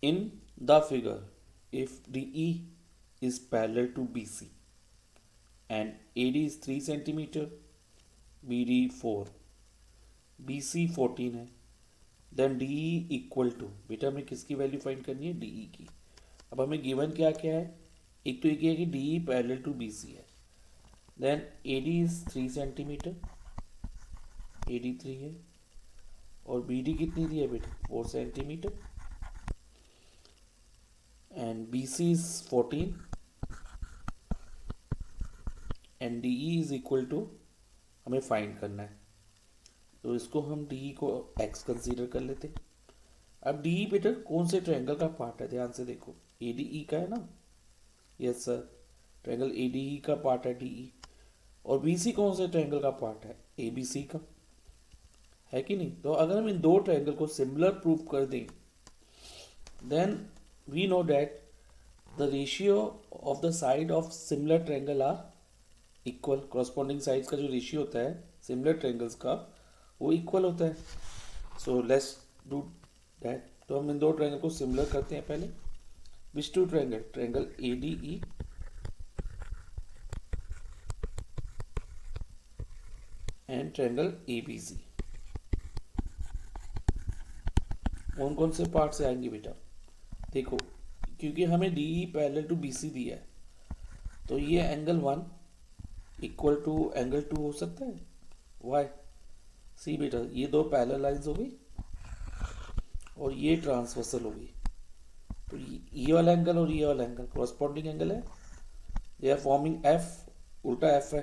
In the figure, if DE is parallel to BC and AD is 3 centimeter, BD 4, BC 14 है, then DE equal to, बेटा हमें किसकी value find करनी है? DE की। अब हमें गिवन क्या क्या है? एक तो एक है कि DE पैरेलल टू BC है, then AD is 3 centimetre, AD 3 है, और BD कितनी दी है बेटा? 4 centimetre, and BC is 14 and DE is equal to, हमें फाइंड करना है, तो इसको हम DE को x कंसीडर कर लेते हैं। अब DE बेटा कौन से ट्रायंगल का पार्ट है? ध्यान से देखो, ADE का है ना? यस सर, ट्रायंगल ADE का पार्ट है DE। और BC कौन से ट्रायंगल का पार्ट है? ABC का, है कि नहीं? तो अगर हम इन दो ट्रायंगल को सिमिलर प्रूव कर दें, then we know that the ratio of the side of similar triangle are equal. Corresponding sides का जो रेशियो होता है सिमिलर ट्रायंगल्स का, वो इक्वल होता है। So let's do that. तो हम इन दो ट्रायंगल को सिमिलर करते हैं पहले। Which two triangle? Triangle ADE and triangle ABC। कौन कौन से पार्ट से आएंगे बेटा? देखो, क्योंकि हमें DE पैरेलल टू BC दिया है, तो ये एंगल 1 इक्वल टू एंगल 2 हो सकता है। वाई? सी बेटा, ये दो पैरेलल लाइंस हो गई और ये ट्रांसवर्सल हो गई, तो ये वाला एंगल और ये वाला एंगल कॉरस्पॉन्डिंग एंगल है, दे आर फॉर्मिंग F, उल्टा F है,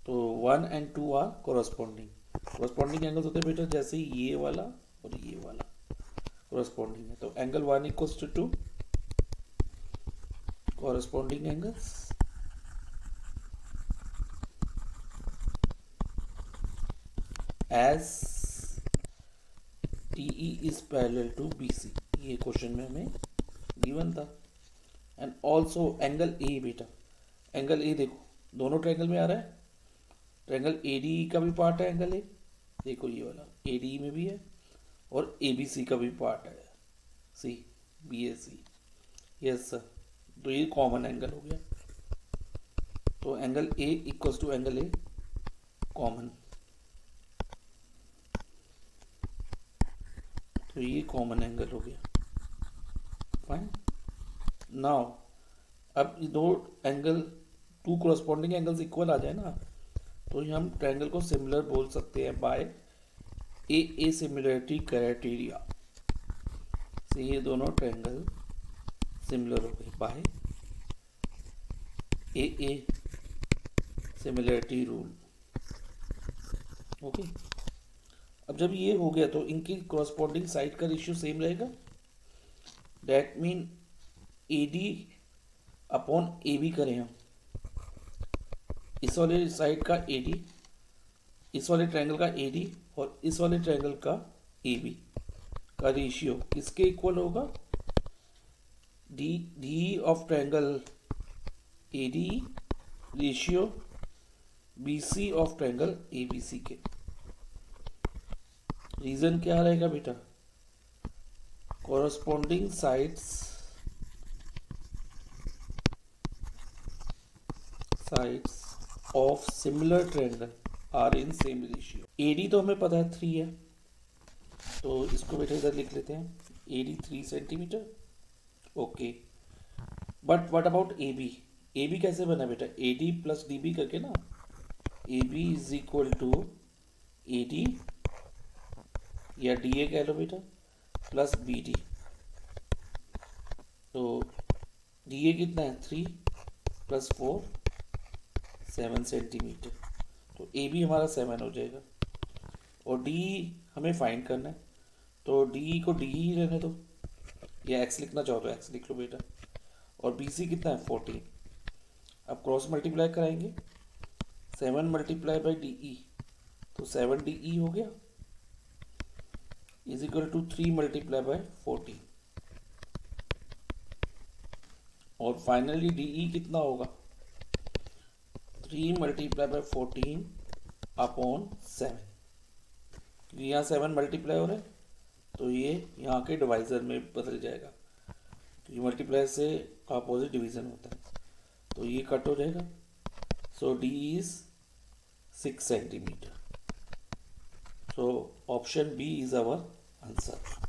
तो 1 and 2 are corresponding. Corresponding angles होते हैं बेटा जैसे ये वाला और ये वाला कॉरस्पॉन्डिंग है, तो angle 1 equals to 2 corresponding angles as DE is parallel to BC। ये क्वेश्चन में हमें गिवन था। एंड ऑल्सो एंगल A बेटा, एंगल A देखो दोनों ट्रायंगल में आ रहा है। ट्रायंगल ADE का भी पार्ट है एंगल A, देखो ये वाला ADE में भी है, और ABC का भी पार्ट है, सी BAC। यस सर, तो ये कॉमन एंगल हो गया, तो angle A equals to angle A common, तो ये कॉमन एंगल हो गया। फाइन। नाउ अब ये दो angle, two corresponding angles equal आ जाए ना, तो हम ट्रायंगल को सिमिलर बोल सकते हैं बाय ए सिमिलरिटी क्राइटेरिया से। ये दोनों ट्रायंगल सिमिलर हो गए by a similarity rule. Okay, अब जब ये हो गया तो इनकी कॉरस्पॉन्डिंग साइड का रेशियो सेम रहेगा। That mean AD upon AB करें हम, इस वाले साइड का AD, इस वाले ट्रायंगल का AD और इस वाले ट्रायंगल का AB का रेशियो किसके इक्वल होगा? DE of triangle ADE ratio BC of triangle ABC के। रीजन क्या रहेगा बेटा? Corresponding sides of similar triangle are in same ratio. AD तो हमें पता है 3 है, तो इसको बेटा इधर लिख लेते हैं, AD 3 centimetre. Okay, but what about AB? AB कैसे बना बेटा? AD प्लस DB करके ना, AB is equal to AD या DA कह लो बेटा प्लस BD। तो DA कितना है? 3 प्लस 4 7 सेंटीमीटर, तो AB हमारा 7 हो जाएगा। और DE हमें फाइंड करना है, तो DE को DE ही रहने दो, या x लिखना चाहो तो x लिख लो बेटा। और BC कितना है? 14। अब क्रॉस मल्टीप्लाई कराएंगे, 7 मल्टीप्लाई बाई DE, तो 7DE हो गया, is equal to 3 multiply by 14। और फाइनली DE कितना होगा? 3 मल्टीप्लाई बाय 14 अपॉन 7, क्योंकि यहाँ 7 मल्टीप्लाई हो रहा है, तो ये यहाँ के डिवाइज़र में बदल जाएगा, क्योंकि मल्टीप्लाई से अपोजिट डिवीज़न होता है, तो ये कट हो जाएगा। So D is 6 centimeter. So option B is our answer.